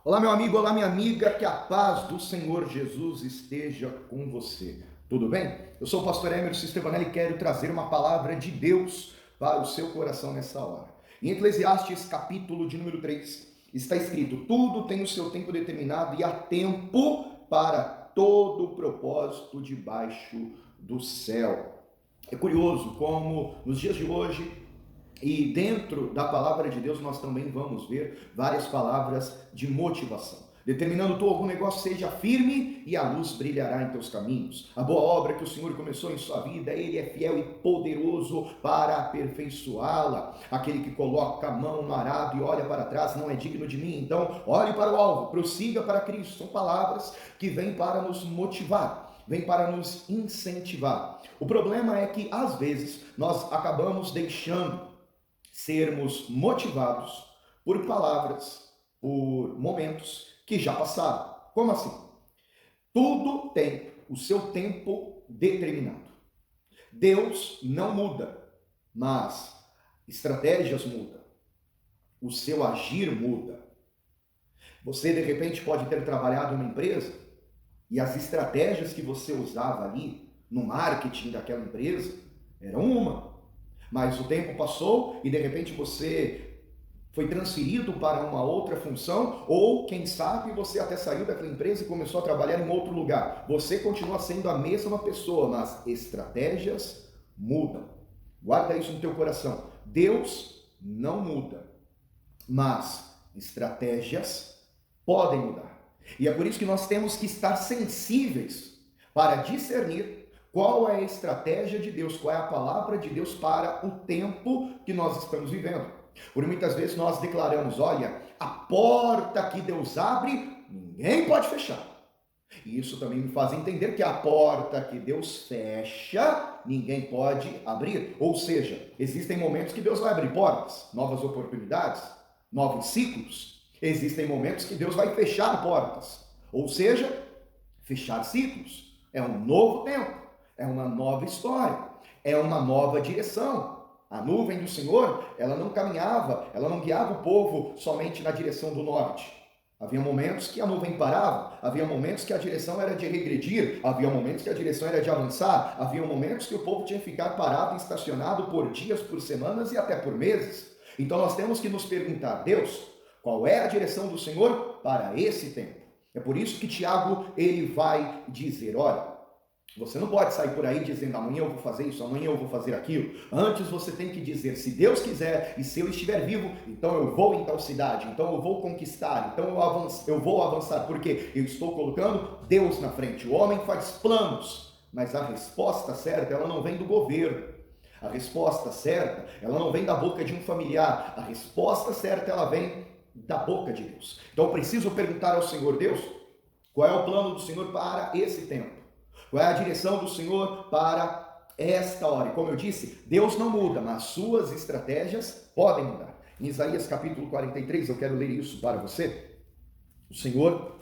Olá, meu amigo, olá, minha amiga, que a paz do Senhor Jesus esteja com você. Tudo bem? Eu sou o pastor Emerson Stevanelli e quero trazer uma palavra de Deus para o seu coração nessa hora. Em Eclesiastes, capítulo de número 3, está escrito: tudo tem o seu tempo determinado e há tempo para todo o propósito debaixo do céu. É curioso como nos dias de hoje e dentro da palavra de Deus nós também vamos ver várias palavras de motivação. Determinando tu algum negócio, seja firme e a luz brilhará em teus caminhos. A boa obra que o Senhor começou em sua vida, Ele é fiel e poderoso para aperfeiçoá-la. Aquele que coloca a mão no arado e olha para trás não é digno de mim. Então, olhe para o alvo, prossiga para Cristo. São palavras que vêm para nos motivar, vêm para nos incentivar. O problema é que, às vezes, nós acabamos deixando sermos motivados por palavras, por momentos que já passaram. Como assim? Tudo tem o seu tempo determinado. Deus não muda, mas estratégias mudam. O seu agir muda. Você, de repente, pode ter trabalhado em uma empresa e as estratégias que você usava ali no marketing daquela empresa eram uma. Mas o tempo passou e de repente você foi transferido para uma outra função, ou quem sabe você até saiu daquela empresa e começou a trabalhar em outro lugar. Você continua sendo a mesma pessoa, mas estratégias mudam. Guarda isso no teu coração. Deus não muda, mas estratégias podem mudar. E é por isso que nós temos que estar sensíveis para discernir qual é a estratégia de Deus, qual é a palavra de Deus para o tempo que nós estamos vivendo. Por muitas vezes nós declaramos: olha, a porta que Deus abre, ninguém pode fechar. E isso também me faz entender que a porta que Deus fecha, ninguém pode abrir. Ou seja, existem momentos que Deus vai abrir portas, novas oportunidades, novos ciclos. Existem momentos que Deus vai fechar portas. Ou seja, fechar ciclos. É um novo tempo. É uma nova história, é uma nova direção. A nuvem do Senhor, ela não caminhava, ela não guiava o povo somente na direção do norte. Havia momentos que a nuvem parava, havia momentos que a direção era de regredir, havia momentos que a direção era de avançar, havia momentos que o povo tinha que ficar parado e estacionado por dias, por semanas e até por meses. Então nós temos que nos perguntar: Deus, qual é a direção do Senhor para esse tempo? É por isso que Tiago, ele vai dizer: olha, você não pode sair por aí dizendo amanhã eu vou fazer isso, amanhã eu vou fazer aquilo. Antes você tem que dizer: se Deus quiser e se eu estiver vivo, então eu vou em tal cidade, então eu vou conquistar, então eu vou avançar, porque eu estou colocando Deus na frente. O homem faz planos, mas a resposta certa, ela não vem do governo. A resposta certa, ela não vem da boca de um familiar. A resposta certa, ela vem da boca de Deus. Então eu preciso perguntar ao Senhor: Deus, qual é o plano do Senhor para esse tempo? Qual é a direção do Senhor para esta hora? E como eu disse, Deus não muda, mas suas estratégias podem mudar. Em Isaías capítulo 43, eu quero ler isso para você. O Senhor,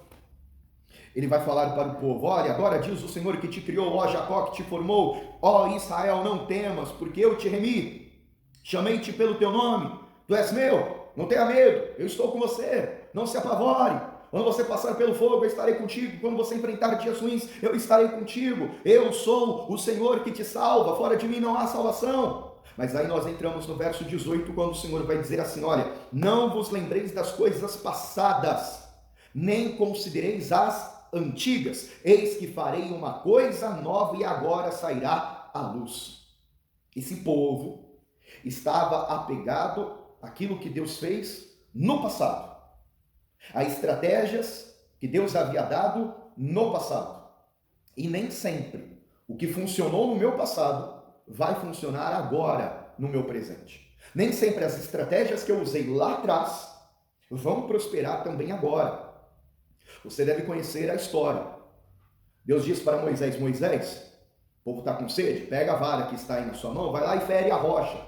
ele vai falar para o povo: olha, agora diz o Senhor que te criou, ó Jacó, que te formou, ó Israel, não temas, porque eu te remi, chamei-te pelo teu nome, tu és meu, não tenha medo, eu estou com você, não se apavore. Quando você passar pelo fogo, eu estarei contigo. Quando você enfrentar dias ruins, eu estarei contigo. Eu sou o Senhor que te salva. Fora de mim não há salvação. Mas aí nós entramos no verso 18, quando o Senhor vai dizer assim: olha, não vos lembreis das coisas passadas, nem considereis as antigas. Eis que farei uma coisa nova e agora sairá à luz. Esse povo estava apegado àquilo que Deus fez no passado, a estratégias que Deus havia dado no passado. E nem sempre o que funcionou no meu passado vai funcionar agora no meu presente. Nem sempre as estratégias que eu usei lá atrás vão prosperar também agora. Você deve conhecer a história. Deus diz para Moisés: Moisés, o povo está com sede, pega a vara que está aí na sua mão, vai lá e fere a rocha.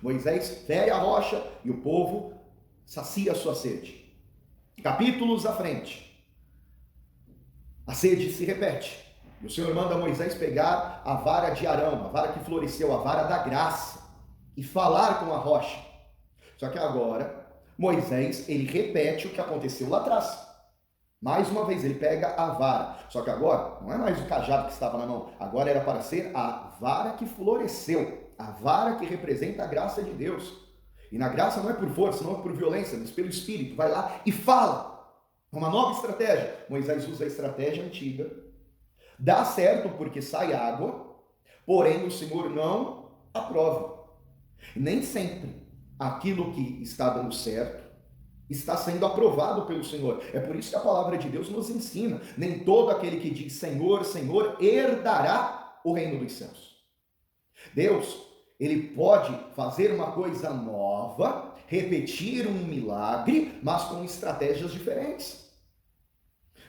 Moisés fere a rocha e o povo sacia a sua sede. Capítulos à frente, a sede se repete. E o Senhor manda Moisés pegar a vara de Arão, a vara que floresceu, a vara da graça, e falar com a rocha. Só que agora, Moisés, ele repete o que aconteceu lá atrás. Mais uma vez, ele pega a vara. Só que agora, não é mais o cajado que estava na mão. Agora era para ser a vara que floresceu. A vara que representa a graça de Deus. E na graça não é por força, não é por violência, mas pelo Espírito. Vai lá e fala. Uma nova estratégia. Moisés usa a estratégia antiga. Dá certo porque sai água. Porém, o Senhor não aprova. Nem sempre aquilo que está dando certo está sendo aprovado pelo Senhor. É por isso que a palavra de Deus nos ensina: nem todo aquele que diz Senhor, Senhor, herdará o reino dos céus. Deus, ele pode fazer uma coisa nova, repetir um milagre, mas com estratégias diferentes.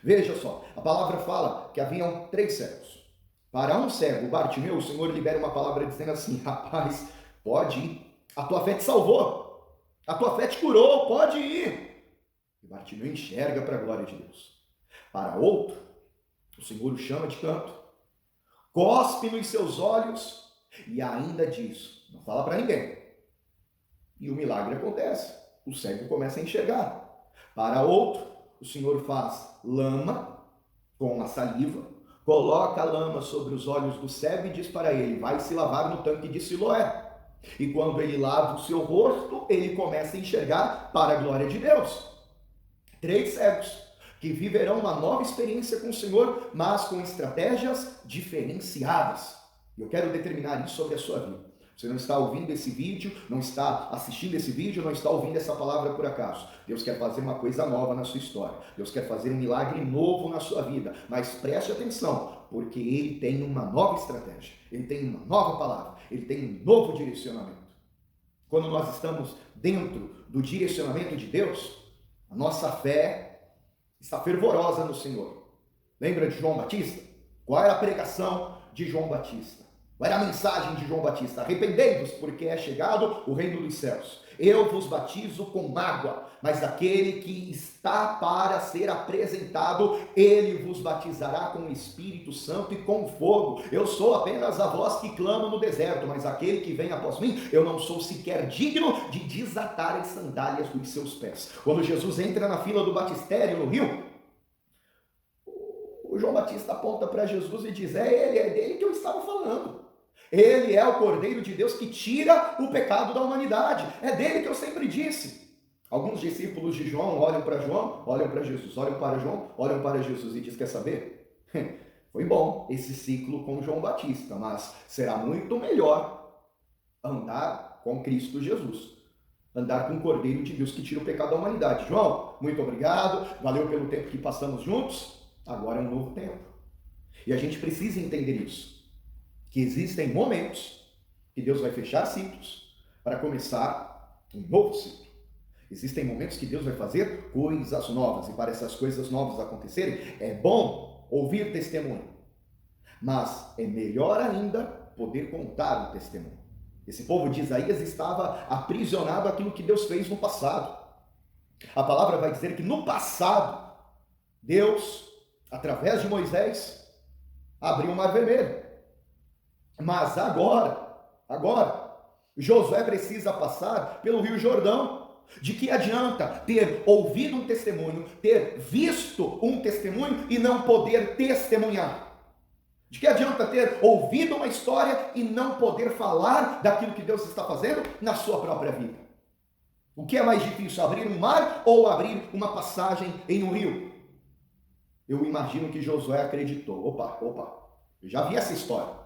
Veja só, a palavra fala que haviam 3 cegos. Para um cego, Bartimeu, o Senhor libera uma palavra dizendo assim: rapaz, pode ir, a tua fé te salvou, a tua fé te curou, pode ir. E Bartimeu enxerga para a glória de Deus. Para outro, o Senhor o chama de canto, cospe nos seus olhos e ainda diz, não fala para ninguém. E o milagre acontece, o cego começa a enxergar. Para outro, o Senhor faz lama com a saliva, coloca a lama sobre os olhos do cego e diz para ele: vai se lavar no tanque de Siloé. E quando ele lava o seu rosto, ele começa a enxergar para a glória de Deus. 3 cegos que viverão uma nova experiência com o Senhor, mas com estratégias diferenciadas. E eu quero determinar isso sobre a sua vida. Você não está ouvindo esse vídeo, não está assistindo esse vídeo, não está ouvindo essa palavra por acaso. Deus quer fazer uma coisa nova na sua história. Deus quer fazer um milagre novo na sua vida. Mas preste atenção, porque Ele tem uma nova estratégia. Ele tem uma nova palavra. Ele tem um novo direcionamento. Quando nós estamos dentro do direcionamento de Deus, a nossa fé está fervorosa no Senhor. Lembra de João Batista? Qual era a pregação de João Batista? Qual era a mensagem de João Batista? Arrependei-vos, porque é chegado o reino dos céus. Eu vos batizo com água, mas aquele que está para ser apresentado, ele vos batizará com o Espírito Santo e com fogo. Eu sou apenas a voz que clama no deserto, mas aquele que vem após mim, eu não sou sequer digno de desatar as sandálias dos seus pés. Quando Jesus entra na fila do batistério no rio, o João Batista aponta para Jesus e diz: é dele que eu estava falando. Ele é o Cordeiro de Deus que tira o pecado da humanidade. É dele que eu sempre disse. Alguns discípulos de João olham para João, olham para Jesus, olham para João, olham para Jesus e diz: quer saber? Foi bom esse ciclo com João Batista, mas será muito melhor andar com Cristo Jesus. Andar com o Cordeiro de Deus que tira o pecado da humanidade. João, muito obrigado, valeu pelo tempo que passamos juntos, agora é um novo tempo. E a gente precisa entender isso, que existem momentos que Deus vai fechar ciclos para começar um novo ciclo. Existem momentos que Deus vai fazer coisas novas, e para essas coisas novas acontecerem, é bom ouvir testemunho, mas é melhor ainda poder contar o testemunho. Esse povo de Isaías estava aprisionado àquilo que Deus fez no passado. A palavra vai dizer que no passado, Deus, através de Moisés, abriu o Mar Vermelho. Mas agora, Josué precisa passar pelo Rio Jordão. De que adianta ter ouvido um testemunho, ter visto um testemunho e não poder testemunhar? De que adianta ter ouvido uma história e não poder falar daquilo que Deus está fazendo na sua própria vida? O que é mais difícil, abrir um mar ou abrir uma passagem em um rio? Eu imagino que Josué acreditou. Opa, eu já vi essa história.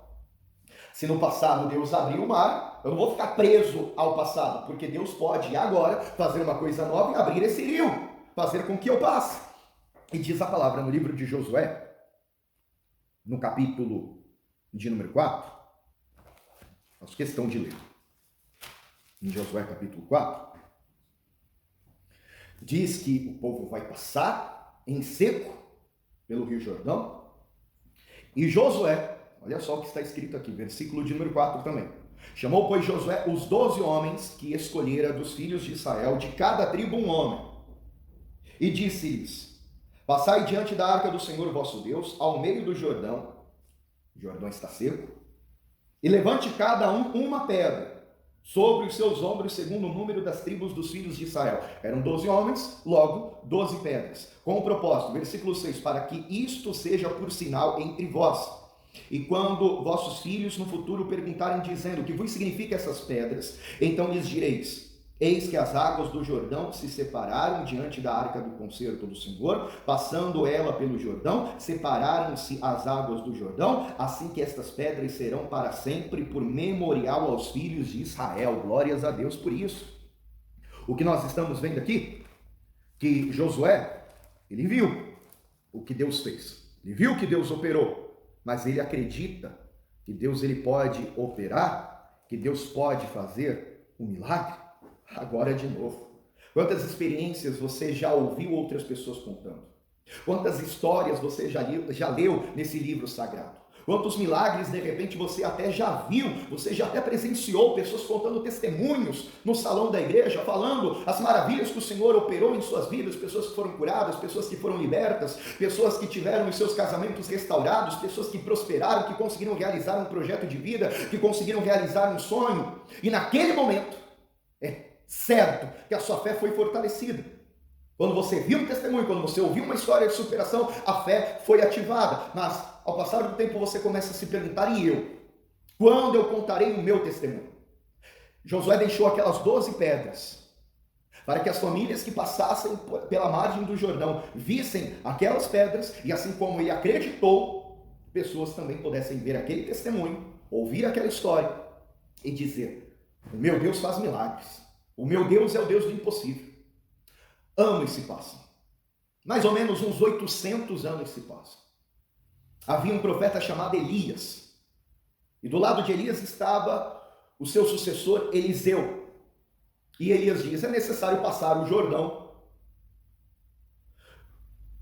Se no passado Deus abriu o mar, eu não vou ficar preso ao passado, porque Deus pode agora fazer uma coisa nova e abrir esse rio, fazer com que eu passe. E diz a palavra no livro de Josué, no capítulo de número 4, faço questão de ler, em Josué capítulo 4, diz que o povo vai passar em seco pelo Rio Jordão, e Josué, olha só o que está escrito aqui, versículo de número 4 também. Chamou, pois, Josué os 12 homens que escolhera dos filhos de Israel, de cada tribo um homem, e disse-lhes: passai diante da arca do Senhor vosso Deus, ao meio do Jordão, o Jordão está seco, e levante cada um uma pedra, sobre os seus ombros, segundo o número das tribos dos filhos de Israel. Eram 12 homens, logo 12 pedras. Com o propósito, versículo 6, para que isto seja por sinal entre vós. E quando vossos filhos no futuro perguntarem, dizendo: o que vos significa essas pedras? Então lhes direis: eis que as águas do Jordão se separaram diante da arca do concerto do Senhor, passando ela pelo Jordão, separaram-se as águas do Jordão, assim que estas pedras serão para sempre por memorial aos filhos de Israel. Glórias a Deus por isso. O que nós estamos vendo aqui, que Josué, ele viu o que Deus fez, ele viu que Deus operou, mas ele acredita que Deus ele pode operar, que Deus pode fazer um milagre. Agora de novo, quantas experiências você já ouviu outras pessoas contando? Quantas histórias você já leu nesse livro sagrado? Quantos milagres de repente você até já viu, você já até presenciou pessoas contando testemunhos no salão da igreja, falando as maravilhas que o Senhor operou em suas vidas, pessoas que foram curadas, pessoas que foram libertas, pessoas que tiveram os seus casamentos restaurados, pessoas que prosperaram, que conseguiram realizar um projeto de vida, que conseguiram realizar um sonho, e naquele momento, certo que a sua fé foi fortalecida. Quando você viu um testemunho, quando você ouviu uma história de superação, a fé foi ativada. Mas ao passar do tempo você começa a se perguntar: e eu? Quando eu contarei o meu testemunho? Josué deixou aquelas 12 pedras para que as famílias que passassem pela margem do Jordão vissem aquelas pedras, e assim como ele acreditou, pessoas também pudessem ver aquele testemunho, ouvir aquela história e dizer: o meu Deus faz milagres. O meu Deus é o Deus do impossível. Anos se passam. Mais ou menos uns 800 anos se passam. Havia um profeta chamado Elias. E do lado de Elias estava o seu sucessor Eliseu. E Elias diz: é necessário passar o Jordão.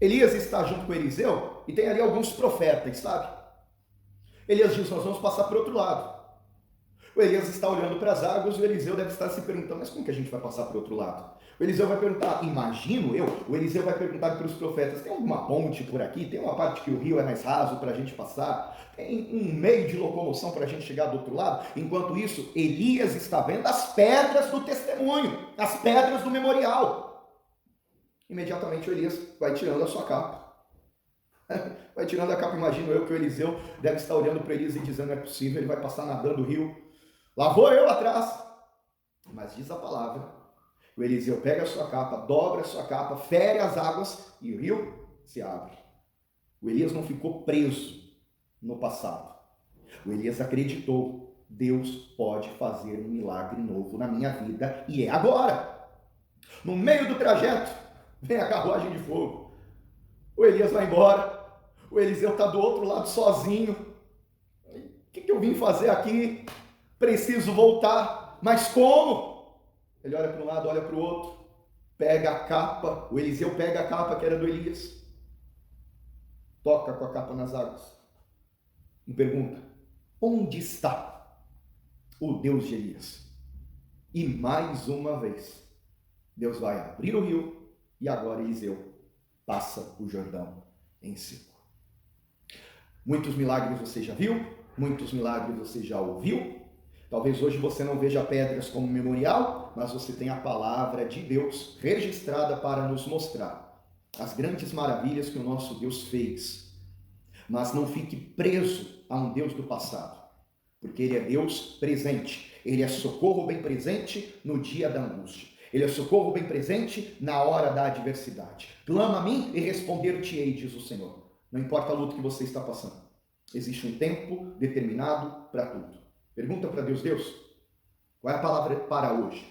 Elias está junto com Eliseu e tem ali alguns profetas, sabe? Elias diz: nós vamos passar para o outro lado. O Elias está olhando para as águas e o Eliseu deve estar se perguntando: mas como que a gente vai passar para o outro lado? O Eliseu vai perguntar, imagino eu, o Eliseu vai perguntar para os profetas: tem alguma ponte por aqui? Tem uma parte que o rio é mais raso para a gente passar? Tem um meio de locomoção para a gente chegar do outro lado? Enquanto isso, Elias está vendo as pedras do testemunho, as pedras do memorial. Imediatamente o Elias vai tirando a sua capa. Vai tirando a capa, imagino eu que o Eliseu deve estar olhando para Elias e dizendo: não é possível, ele vai passar nadando o rio. Lá vou eu atrás. Mas diz a palavra, o Eliseu pega a sua capa, dobra a sua capa, fere as águas e o rio se abre. O Elias não ficou preso no passado. O Elias acreditou: Deus pode fazer um milagre novo na minha vida e é agora. No meio do trajeto, vem a carruagem de fogo. O Elias vai embora. O Eliseu está do outro lado sozinho. O que eu vim fazer aqui? Preciso voltar, mas como? Ele olha para um lado, olha para o outro, pega a capa, o Eliseu pega a capa que era do Elias, toca com a capa nas águas e pergunta: onde está o Deus de Elias? E mais uma vez, Deus vai abrir o rio e agora Eliseu passa o Jordão em seco. Muitos milagres você já viu, muitos milagres você já ouviu. Talvez hoje você não veja pedras como memorial, mas você tem a palavra de Deus registrada para nos mostrar as grandes maravilhas que o nosso Deus fez. Mas não fique preso a um Deus do passado, porque Ele é Deus presente. Ele é socorro bem presente no dia da angústia. Ele é socorro bem presente na hora da adversidade. Clama a mim e responder-te-ei, diz o Senhor. Não importa a luta que você está passando. Existe um tempo determinado para tudo. Pergunta para Deus: Deus, qual é a palavra para hoje?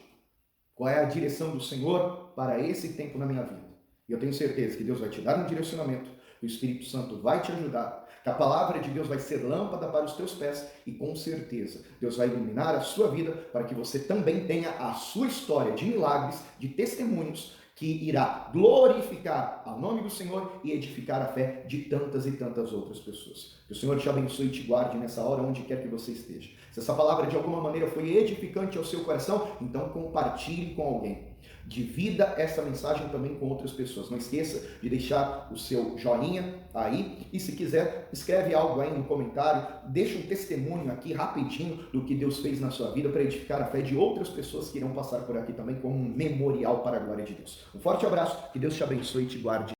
Qual é a direção do Senhor para esse tempo na minha vida? E eu tenho certeza que Deus vai te dar um direcionamento, que o Espírito Santo vai te ajudar, que a palavra de Deus vai ser lâmpada para os teus pés e com certeza Deus vai iluminar a sua vida para que você também tenha a sua história de milagres, de testemunhos, que irá glorificar ao nome do Senhor e edificar a fé de tantas e tantas outras pessoas. Que o Senhor te abençoe e te guarde nessa hora, onde quer que você esteja. Se essa palavra de alguma maneira foi edificante ao seu coração, então compartilhe com alguém. Divida essa mensagem também com outras pessoas. Não esqueça de deixar o seu joinha aí e, se quiser, escreve algo aí no comentário, deixa um testemunho aqui rapidinho do que Deus fez na sua vida para edificar a fé de outras pessoas que irão passar por aqui também como um memorial para a glória de Deus. Um forte abraço, que Deus te abençoe e te guarde.